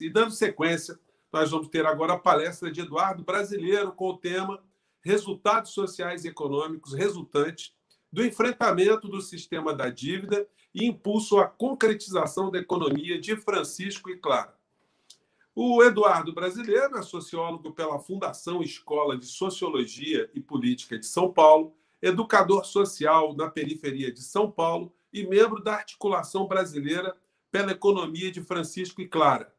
E dando sequência, nós vamos ter agora a palestra de Eduardo Brasileiro com o tema Resultados Sociais e Econômicos resultantes do enfrentamento do sistema da dívida e impulso à concretização da economia, de Francisco e Clara. O Eduardo Brasileiro é sociólogo pela Fundação Escola de Sociologia e Política de São Paulo, educador social na periferia de São Paulo e membro da Articulação Brasileira pela Economia de Francisco e Clara.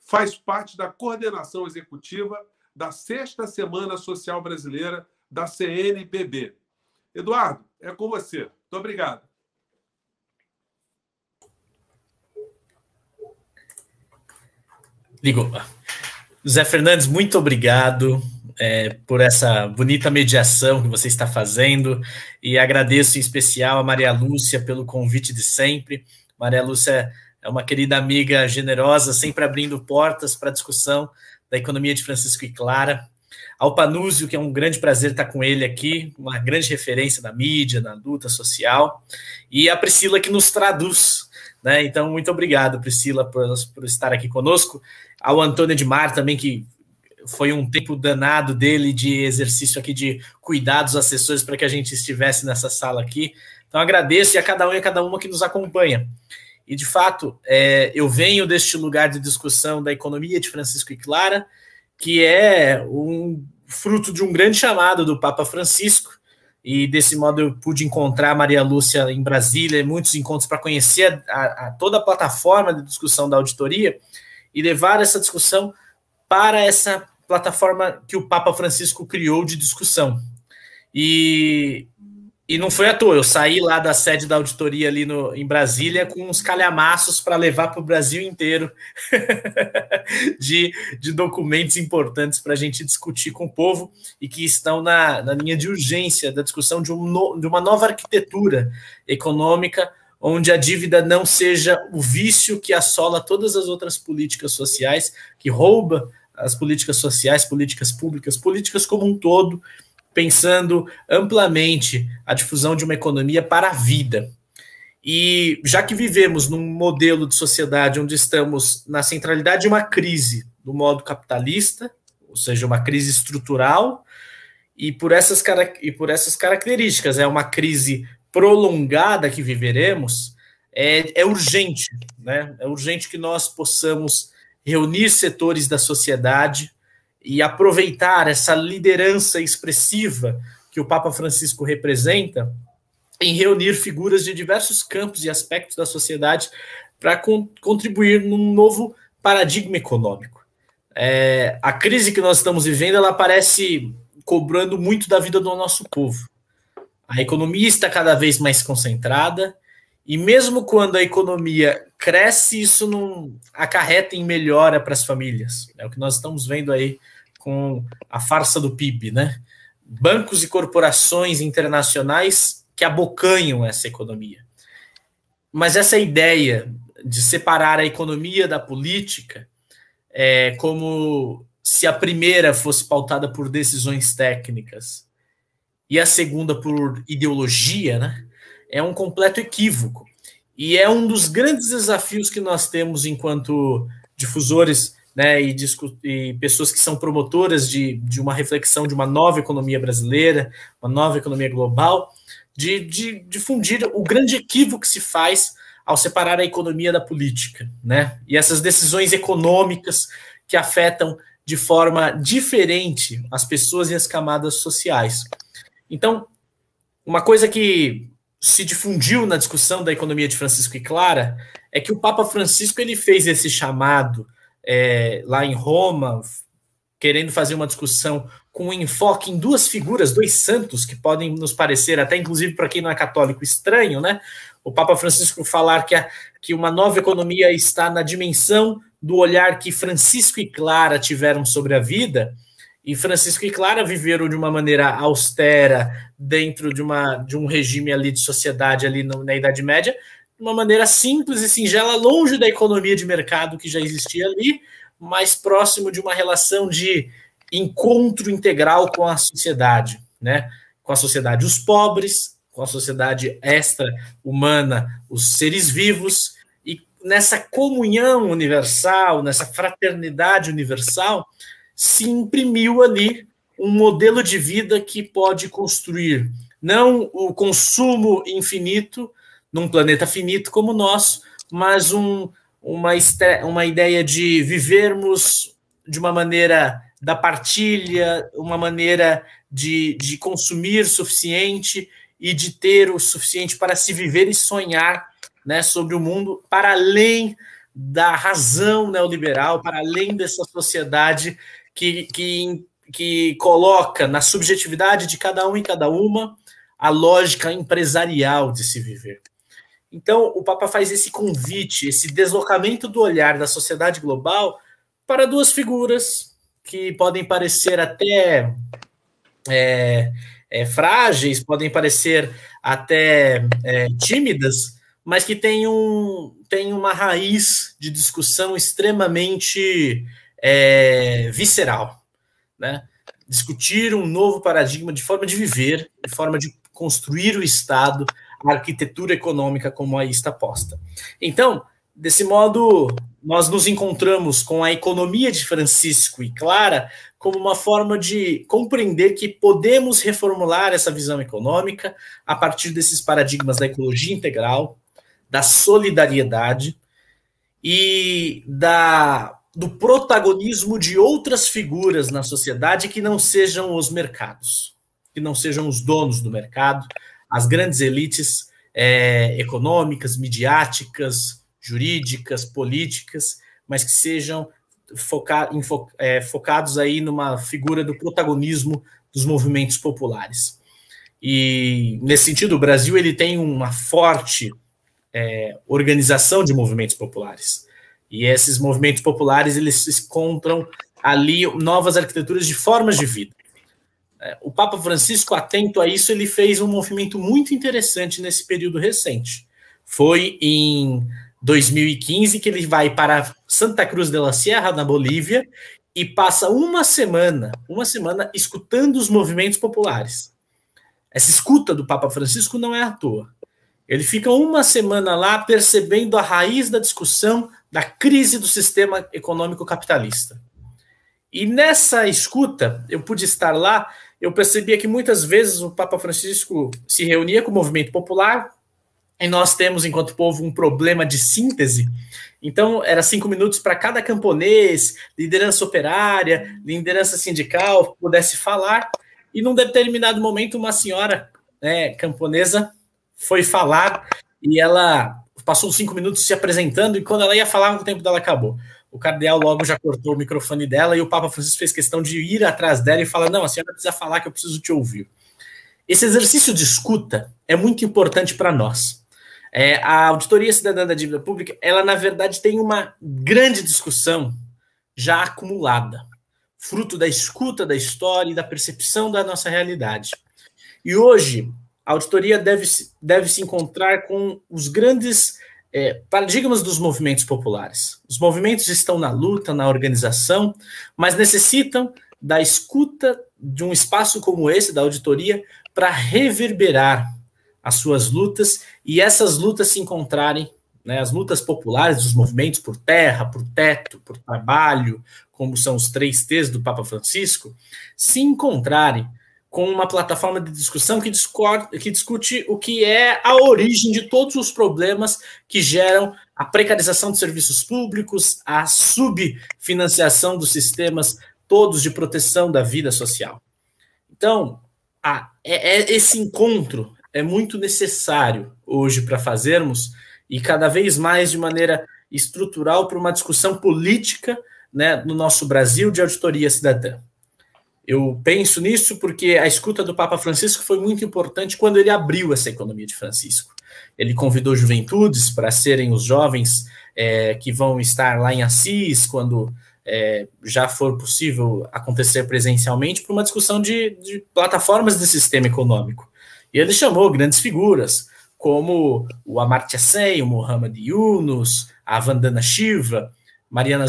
Faz parte da coordenação executiva da 6ª Semana Social Brasileira da CNBB. Eduardo, é com você. Muito obrigado. Ligou. Zé Fernandes, muito obrigado por essa bonita mediação que você está fazendo e agradeço em especial a Maria Lúcia pelo convite de sempre. Maria Lúcia é uma querida amiga generosa, sempre abrindo portas para a discussão da economia de Francisco e Clara. Ao Panúzio, que é um grande prazer estar com ele aqui, uma grande referência da mídia, na luta social, e a Priscila, que nos traduz, né? Então, muito obrigado, Priscila, por estar aqui conosco. Ao Antônio Edmar também, que foi um tempo danado dele de exercício aqui de cuidar dos assessores para que a gente estivesse nessa sala aqui. Então, agradeço, e a cada um e a cada uma que nos acompanha. E, de fato, eu venho deste lugar de discussão da economia de Francisco e Clara, que é um fruto de um grande chamado do Papa Francisco, e desse modo eu pude encontrar a Maria Lúcia em Brasília, em muitos encontros para conhecer toda a plataforma de discussão da auditoria e levar essa discussão para essa plataforma que o Papa Francisco criou de discussão. E não foi à toa, eu saí lá da sede da auditoria ali em Brasília com uns calhamaços para levar para o Brasil inteiro de documentos importantes para a gente discutir com o povo e que estão na linha de urgência da discussão de uma nova arquitetura econômica onde a dívida não seja o vício que assola todas as outras políticas sociais, que rouba as políticas sociais, políticas públicas, políticas como um todo, pensando amplamente a difusão de uma economia para a vida. E já que vivemos num modelo de sociedade onde estamos na centralidade de uma crise do modo capitalista, ou seja, uma crise estrutural, e por essas características, é uma crise prolongada que viveremos, é urgente, né? É urgente que nós possamos reunir setores da sociedade e aproveitar essa liderança expressiva que o Papa Francisco representa em reunir figuras de diversos campos e aspectos da sociedade para contribuir num novo paradigma econômico. A crise que nós estamos vivendo, ela parece cobrando muito da vida do nosso povo. A economia está cada vez mais concentrada e mesmo quando a economia cresce, isso não acarreta em melhora para as famílias. É o que nós estamos vendo aí com a farsa do PIB, né? Bancos e corporações internacionais que abocanham essa economia. Mas essa ideia de separar a economia da política é como se a primeira fosse pautada por decisões técnicas e a segunda por ideologia, né? É um completo equívoco. E é um dos grandes desafios que nós temos enquanto difusores, né, e pessoas que são promotoras de uma reflexão de uma nova economia brasileira, uma nova economia global, de difundir o grande equívoco que se faz ao separar a economia da política, né? E essas decisões econômicas que afetam de forma diferente as pessoas e as camadas sociais. Então, uma coisa que se difundiu na discussão da economia de Francisco e Clara é que o Papa Francisco ele fez esse chamado lá em Roma, querendo fazer uma discussão com um enfoque em duas figuras, dois santos, que podem nos parecer, até inclusive para quem não é católico, estranho, né? O Papa Francisco falar que uma nova economia está na dimensão do olhar que Francisco e Clara tiveram sobre a vida, e Francisco e Clara viveram de uma maneira austera, dentro de um regime ali de sociedade ali na Idade Média, de uma maneira simples e singela, longe da economia de mercado que já existia ali, mais próximo de uma relação de encontro integral com a sociedade, né? Com a sociedade, os pobres, com a sociedade extra-humana, os seres vivos, e nessa comunhão universal, nessa fraternidade universal, se imprimiu ali um modelo de vida que pode construir não o consumo infinito num planeta finito como o nosso, mas uma ideia de vivermos de uma maneira da partilha, uma maneira de consumir suficiente e de ter o suficiente para se viver e sonhar, né, sobre o mundo para além da razão neoliberal, para além dessa sociedade que coloca na subjetividade de cada um e cada uma a lógica empresarial de se viver. Então, o Papa faz esse convite, esse deslocamento do olhar da sociedade global para duas figuras que podem parecer até frágeis, podem parecer até tímidas, mas que têm uma raiz de discussão extremamente visceral, né? Discutir um novo paradigma de forma de viver, de forma de construir o Estado, a arquitetura econômica como aí está posta. Então, desse modo, nós nos encontramos com a economia de Francisco e Clara como uma forma de compreender que podemos reformular essa visão econômica a partir desses paradigmas da ecologia integral, da solidariedade e do protagonismo de outras figuras na sociedade que não sejam os mercados, que não sejam os donos do mercado, as grandes elites econômicas, midiáticas, jurídicas, políticas, mas que sejam focados aí numa figura do protagonismo dos movimentos populares. E, nesse sentido, o Brasil ele tem uma forte organização de movimentos populares. E esses movimentos populares eles encontram ali novas arquiteturas de formas de vida. O Papa Francisco, atento a isso, ele fez um movimento muito interessante nesse período recente. Foi em 2015 que ele vai para Santa Cruz de la Sierra, na Bolívia, e passa uma semana escutando os movimentos populares. Essa escuta do Papa Francisco não é à toa. Ele fica uma semana lá percebendo a raiz da discussão da crise do sistema econômico capitalista. E nessa escuta, eu pude estar lá, eu percebia que muitas vezes o Papa Francisco se reunia com o movimento popular e nós temos, enquanto povo, um problema de síntese. Então, era 5 minutos para cada camponês, liderança operária, liderança sindical, pudesse falar. E num determinado momento, uma senhora camponesa foi falar e ela passou 5 minutos se apresentando e quando ela ia falar, o tempo dela acabou. O cardeal logo já cortou o microfone dela e o Papa Francisco fez questão de ir atrás dela e falar, não, a senhora precisa falar que eu preciso te ouvir. Esse exercício de escuta é muito importante para nós. A Auditoria Cidadã da Dívida Pública, ela na verdade tem uma grande discussão já acumulada, fruto da escuta da história e da percepção da nossa realidade. E hoje, a auditoria deve se encontrar com os grandes paradigmas dos movimentos populares. Os movimentos estão na luta, na organização, mas necessitam da escuta de um espaço como esse, da auditoria, para reverberar as suas lutas e essas lutas se encontrarem, né, as lutas populares dos movimentos por terra, por teto, por trabalho, como são os 3 T's do Papa Francisco, se encontrarem com uma plataforma de discussão que discute o que é a origem de todos os problemas que geram a precarização de serviços públicos, a subfinanciação dos sistemas todos de proteção da vida social. Então, esse encontro é muito necessário hoje para fazermos e cada vez mais de maneira estrutural para uma discussão política, né, no nosso Brasil de auditoria cidadã. Eu penso nisso porque a escuta do Papa Francisco foi muito importante quando ele abriu essa economia de Francisco. Ele convidou juventudes para serem os jovens que vão estar lá em Assis, quando já for possível acontecer presencialmente, para uma discussão de plataformas de sistema econômico. E ele chamou grandes figuras, como o Amartya Sen, o Muhammad Yunus, a Vandana Shiva, Mariana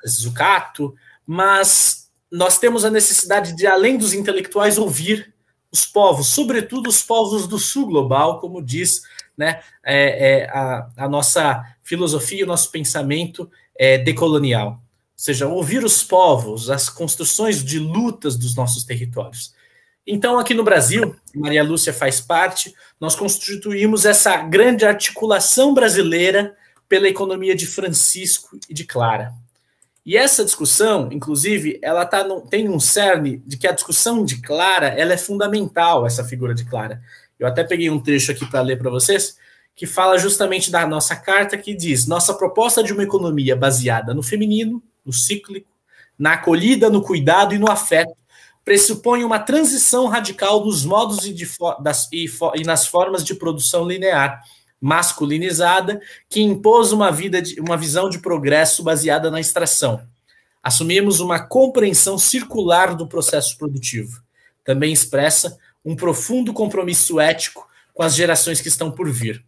Zucato, mas nós temos a necessidade de, além dos intelectuais, ouvir os povos, sobretudo os povos do sul global, como diz né, a nossa filosofia, o nosso pensamento decolonial. Ou seja, ouvir os povos, as construções de lutas dos nossos territórios. Então, aqui no Brasil, Maria Lúcia faz parte, nós constituímos essa grande articulação brasileira pela economia de Francisco e de Clara. E essa discussão, inclusive, ela tem um cerne de que a discussão de Clara, ela é fundamental, essa figura de Clara. Eu até peguei um trecho aqui para ler para vocês, que fala justamente da nossa carta, que diz: nossa proposta de uma economia baseada no feminino, no cíclico, na acolhida, no cuidado e no afeto, pressupõe uma transição radical dos modos e nas formas de produção linear, masculinizada, que impôs uma visão de progresso baseada na extração. Assumimos uma compreensão circular do processo produtivo. Também expressa um profundo compromisso ético com as gerações que estão por vir.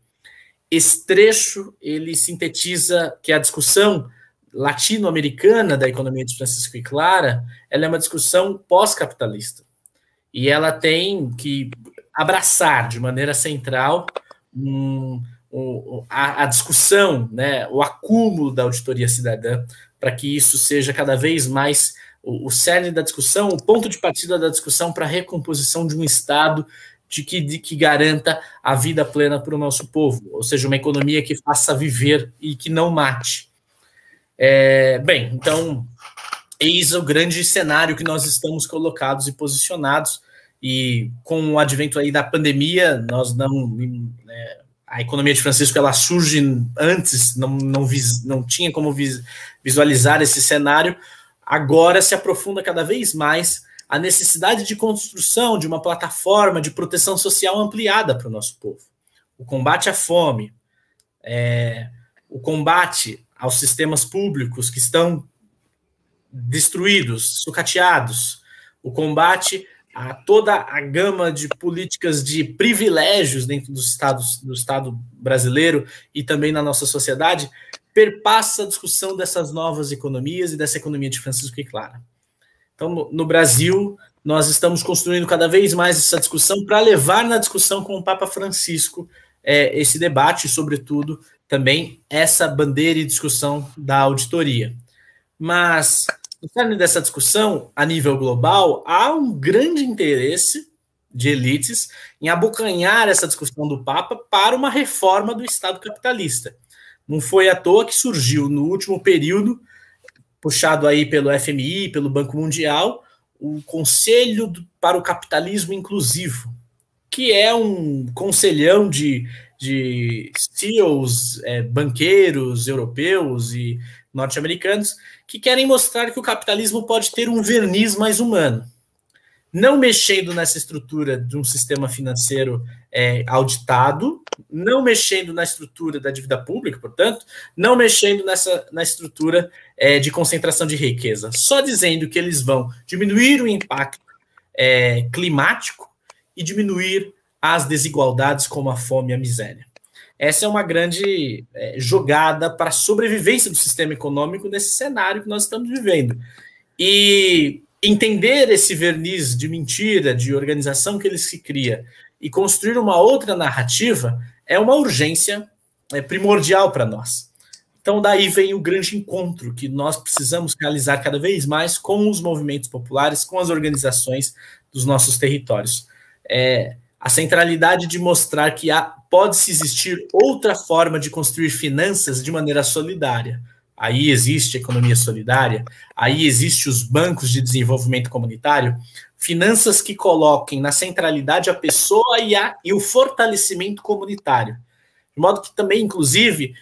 Esse trecho, ele sintetiza que a discussão latino-americana da economia de Francisco e Clara, ela é uma discussão pós-capitalista. E ela tem que abraçar de maneira central a discussão, né, o acúmulo da auditoria cidadã, para que isso seja cada vez mais o cerne da discussão, o ponto de partida da discussão para a recomposição de um Estado que garanta a vida plena para o nosso povo, ou seja, uma economia que faça viver e que não mate. Bem, então, eis o grande cenário que nós estamos colocados e posicionados, e com o advento aí da pandemia, a economia de Francisco, ela surge antes, não tinha como visualizar esse cenário, agora se aprofunda cada vez mais a necessidade de construção de uma plataforma de proteção social ampliada para o nosso povo. O combate à fome, o combate aos sistemas públicos que estão destruídos, sucateados, o combate a toda a gama de políticas de privilégios dentro do Estado brasileiro e também na nossa sociedade, perpassa a discussão dessas novas economias e dessa economia de Francisco e Clara. Então, no Brasil, nós estamos construindo cada vez mais essa discussão para levar na discussão com o Papa Francisco esse debate, e, sobretudo, também essa bandeira e discussão da auditoria. Mas, no cerne dessa discussão, a nível global, há um grande interesse de elites em abocanhar essa discussão do Papa para uma reforma do Estado capitalista. Não foi à toa que surgiu, no último período, puxado aí pelo FMI, pelo Banco Mundial, o Conselho para o Capitalismo Inclusivo, que é um conselhão de CEOs, banqueiros europeus e norte-americanos, que querem mostrar que o capitalismo pode ter um verniz mais humano, não mexendo nessa estrutura de um sistema financeiro auditado, não mexendo na estrutura da dívida pública, portanto, não mexendo na estrutura de concentração de riqueza, só dizendo que eles vão diminuir o impacto climático e diminuir as desigualdades como a fome e a miséria. Essa é uma grande jogada para a sobrevivência do sistema econômico nesse cenário que nós estamos vivendo. E entender esse verniz de mentira, de organização que ele se cria e construir uma outra narrativa é uma urgência primordial para nós. Então, daí vem o grande encontro que nós precisamos realizar cada vez mais com os movimentos populares, com as organizações dos nossos territórios. A centralidade de mostrar que pode-se existir outra forma de construir finanças de maneira solidária. Aí existe a economia solidária, aí existe os bancos de desenvolvimento comunitário, finanças que coloquem na centralidade a pessoa e o fortalecimento comunitário. De modo que também, inclusive,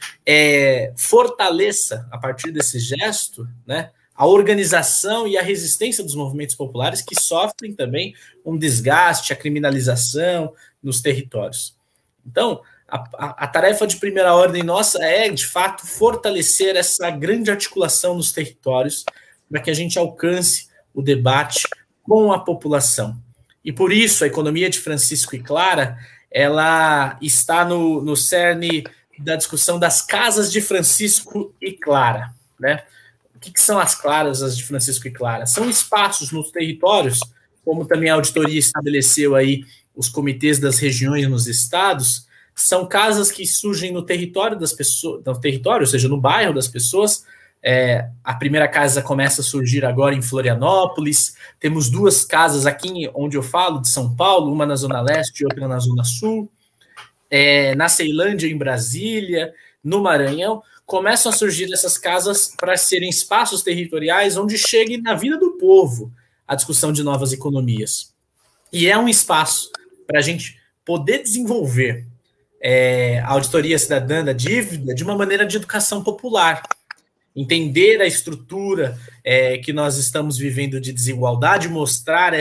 fortaleça, a partir desse gesto, né, a organização e a resistência dos movimentos populares que sofrem também um desgaste, a criminalização nos territórios. Então, a tarefa de primeira ordem nossa é, de fato, fortalecer essa grande articulação nos territórios para que a gente alcance o debate com a população. E por isso, a economia de Francisco e Clara, ela está no cerne da discussão das casas de Francisco e Clara, né? O que são as claras, as de Francisco e Clara? São espaços nos territórios, como também a auditoria estabeleceu aí os comitês das regiões nos estados, são casas que surgem no território das pessoas, ou seja, no bairro das pessoas. A primeira casa começa a surgir agora em Florianópolis. Temos 2 casas aqui onde eu falo, de São Paulo, uma na Zona Leste e outra na Zona Sul. Na Ceilândia, em Brasília, no Maranhão, começam a surgir essas casas para serem espaços territoriais onde chegue na vida do povo a discussão de novas economias. E é um espaço para a gente poder desenvolver a auditoria cidadã da dívida de uma maneira de educação popular, entender a estrutura que nós estamos vivendo de desigualdade, mostrar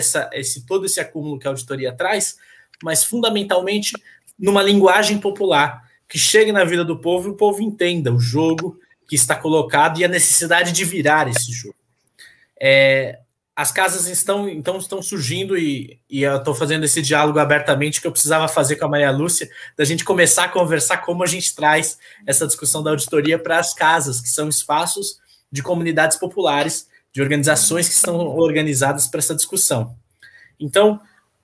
todo esse acúmulo que a auditoria traz, mas fundamentalmente numa linguagem popular, que chegue na vida do povo e o povo entenda o jogo que está colocado e a necessidade de virar esse jogo. As casas estão surgindo e eu estou fazendo esse diálogo abertamente que eu precisava fazer com a Maria Lúcia, da gente começar a conversar como a gente traz essa discussão da auditoria para as casas, que são espaços de comunidades populares, de organizações que estão organizadas para essa discussão. Então,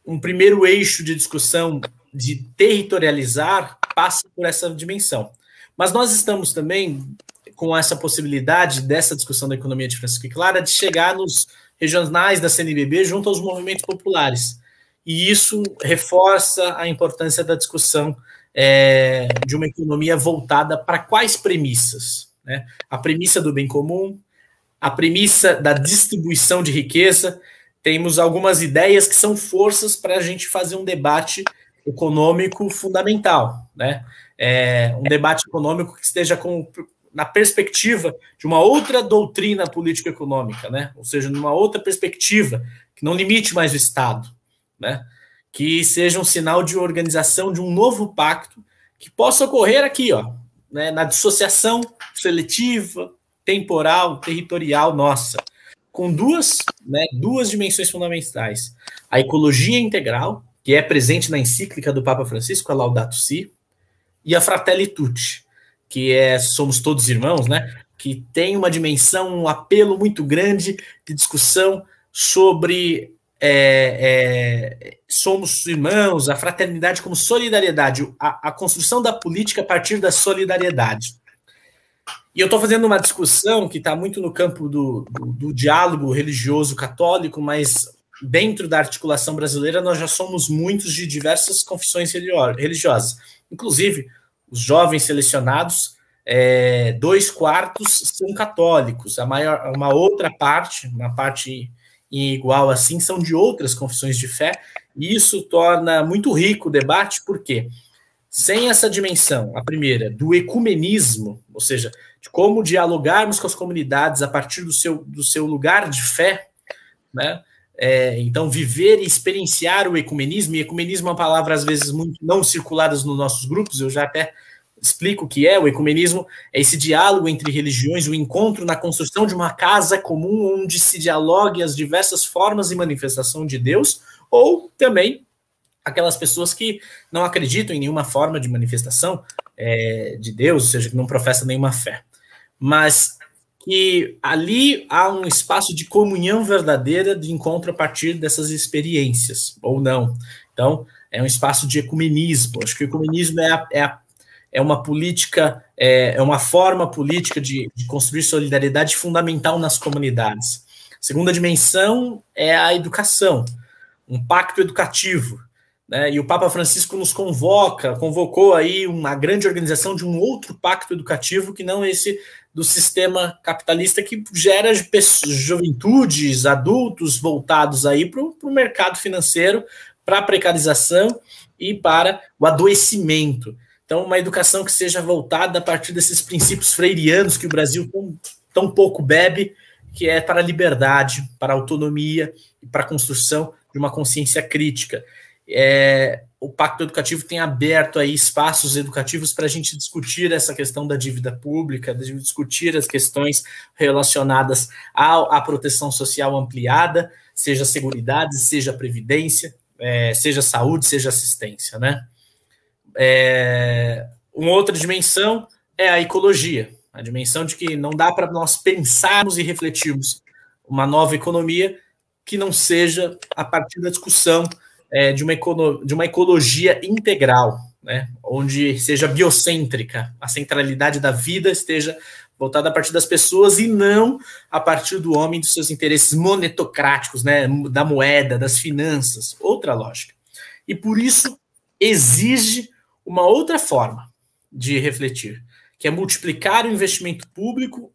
um primeiro eixo de discussão de territorializar passa por essa dimensão. Mas nós estamos também com essa possibilidade dessa discussão da economia de Francisco e Clara de chegar nos regionais da CNBB junto aos movimentos populares. E isso reforça a importância da discussão de uma economia voltada para quais premissas? Né? A premissa do bem comum, a premissa da distribuição de riqueza. Temos algumas ideias que são forças para a gente fazer um debate econômico fundamental, né? Um debate econômico que esteja na perspectiva de uma outra doutrina político-econômica, né? Ou seja, numa outra perspectiva, que não limite mais o Estado, né? Que seja um sinal de organização de um novo pacto que possa ocorrer aqui, né? Na dissociação seletiva, temporal, territorial nossa, com duas dimensões fundamentais. A ecologia integral, que é presente na encíclica do Papa Francisco, a Laudato Si, e a Fratelli Tutti, que somos todos irmãos, né? Que tem uma dimensão, um apelo muito grande de discussão sobre somos irmãos, a fraternidade como solidariedade, a construção da política a partir da solidariedade. E eu estou fazendo uma discussão que está muito no campo do diálogo religioso católico, mas dentro da articulação brasileira nós já somos muitos de diversas confissões religiosas. Inclusive, os jovens selecionados, 2/4 são católicos, uma outra parte, uma parte igual assim, são de outras confissões de fé, e isso torna muito rico o debate, porque sem essa dimensão, a primeira, do ecumenismo, ou seja, de como dialogarmos com as comunidades a partir do seu lugar de fé, né? Então, viver e experienciar o ecumenismo, e ecumenismo é uma palavra, às vezes, muito não circulada nos nossos grupos, eu já até explico o que é. O ecumenismo é esse diálogo entre religiões, o encontro na construção de uma casa comum onde se dialogue as diversas formas e manifestação de Deus, ou também aquelas pessoas que não acreditam em nenhuma forma de manifestação de Deus, ou seja, que não professam nenhuma fé. Mas que ali há um espaço de comunhão verdadeira, de encontro a partir dessas experiências, ou não. Então, é um espaço de ecumenismo. Acho que o ecumenismo é uma política, é uma forma política de construir solidariedade fundamental nas comunidades. A segunda dimensão é a educação, um pacto educativo, né? E o Papa Francisco nos convocou aí uma grande organização de um outro pacto educativo que não esse do sistema capitalista, que gera juventudes, adultos voltados aí para o mercado financeiro, para a precarização e para o adoecimento. Então, uma educação que seja voltada a partir desses princípios freirianos que o Brasil tão pouco bebe, que é para a liberdade, para a autonomia e para a construção de uma consciência crítica. O Pacto Educativo tem aberto aí espaços educativos para a gente discutir essa questão da dívida pública, de discutir as questões relacionadas à proteção social ampliada, seja seguridade, seja previdência, seja saúde, seja assistência, né? Uma outra dimensão é a ecologia, a dimensão de que não dá para nós pensarmos e refletirmos uma nova economia que não seja a partir da discussão de uma ecologia integral, né, onde seja biocêntrica, a centralidade da vida esteja voltada a partir das pessoas e não a partir do homem e dos seus interesses monetocráticos, né, da moeda, das finanças, outra lógica. E por isso exige uma outra forma de refletir, que é multiplicar o investimento público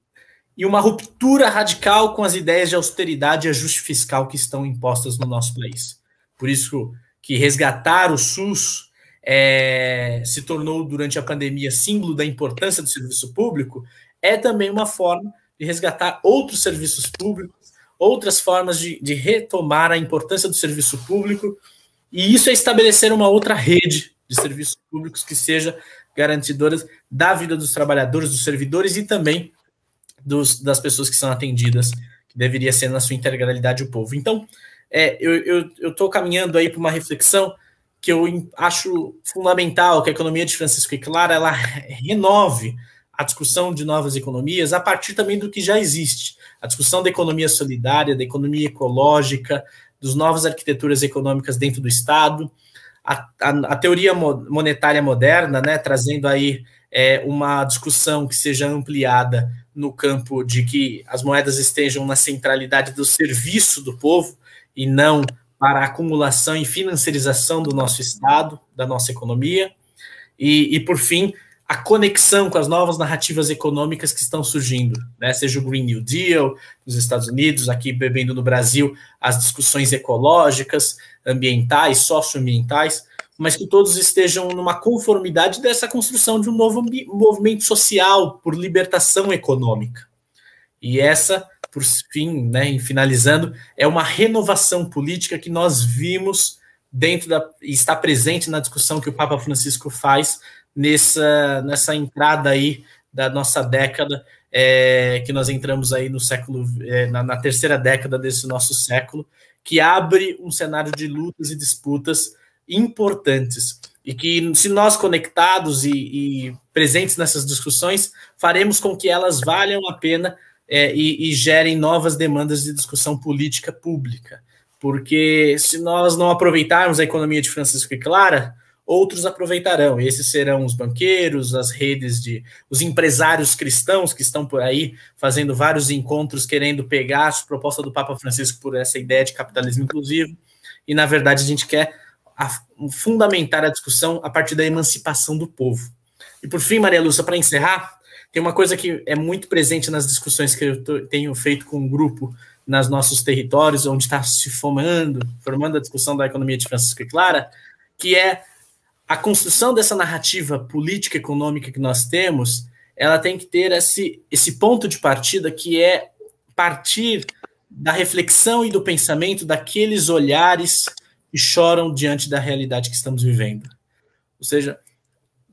e uma ruptura radical com as ideias de austeridade e ajuste fiscal que estão impostas no nosso país. Por isso que resgatar o SUS se tornou, durante a pandemia, símbolo da importância do serviço público, é também uma forma de resgatar outros serviços públicos, outras formas de retomar a importância do serviço público, e isso é estabelecer uma outra rede de serviços públicos que seja garantidora da vida dos trabalhadores, dos servidores e também das pessoas que são atendidas, que deveria ser na sua integralidade o povo. Então, eu estou caminhando aí para uma reflexão que eu acho fundamental, que a economia de Francisco e Clara ela renove a discussão de novas economias a partir também do que já existe. A discussão da economia solidária, da economia ecológica, das novas arquiteturas econômicas dentro do Estado, a teoria monetária moderna, né, trazendo aí uma discussão que seja ampliada no campo de que as moedas estejam na centralidade do serviço do povo e não para a acumulação e financiarização do nosso Estado, da nossa economia, e por fim, a conexão com as novas narrativas econômicas que estão surgindo, né? Seja o Green New Deal nos Estados Unidos, aqui bebendo no Brasil as discussões ecológicas, ambientais, socioambientais, mas que todos estejam numa conformidade dessa construção de um novo movimento social por libertação econômica. E essa, por fim, né, finalizando, é uma renovação política que nós vimos e está presente na discussão que o Papa Francisco faz nessa entrada aí da nossa década, que nós entramos aí no século, na terceira década desse nosso século, que abre um cenário de lutas e disputas importantes, e que, se nós conectados e presentes nessas discussões, faremos com que elas valham a pena e gerem novas demandas de discussão política pública, porque se nós não aproveitarmos a economia de Francisco e Clara, outros aproveitarão. Esses serão os banqueiros, as redes os empresários cristãos que estão por aí fazendo vários encontros querendo pegar a proposta do Papa Francisco por essa ideia de capitalismo inclusivo, e na verdade a gente quer fundamentar a discussão a partir da emancipação do povo. E por fim, Maria Lúcia, para encerrar, tem uma coisa que é muito presente nas discussões que eu tenho feito com o grupo nos nossos territórios, onde está se formando a discussão da economia de Francisco e Clara, que é a construção dessa narrativa política e econômica que nós temos. Ela tem que ter esse ponto de partida, que é partir da reflexão e do pensamento daqueles olhares que choram diante da realidade que estamos vivendo. Ou seja,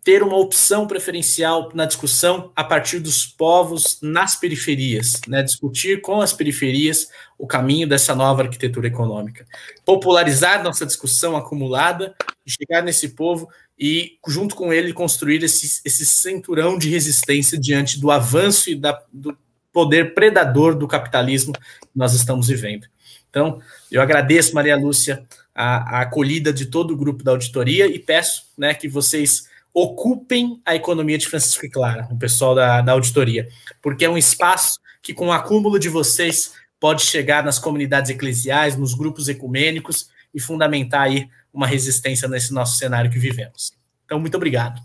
ter uma opção preferencial na discussão a partir dos povos nas periferias, né? Discutir com as periferias o caminho dessa nova arquitetura econômica. Popularizar nossa discussão acumulada e chegar nesse povo e, junto com ele, construir esse cinturão de resistência diante do avanço e do poder predador do capitalismo que nós estamos vivendo. Então, eu agradeço, Maria Lúcia, a acolhida de todo o grupo da auditoria e peço, né, que vocês ocupem a economia de Francisco e Clara, o pessoal da auditoria, porque é um espaço que, com o acúmulo de vocês, pode chegar nas comunidades eclesiais, nos grupos ecumênicos e fundamentar aí uma resistência nesse nosso cenário que vivemos. Então, muito obrigado.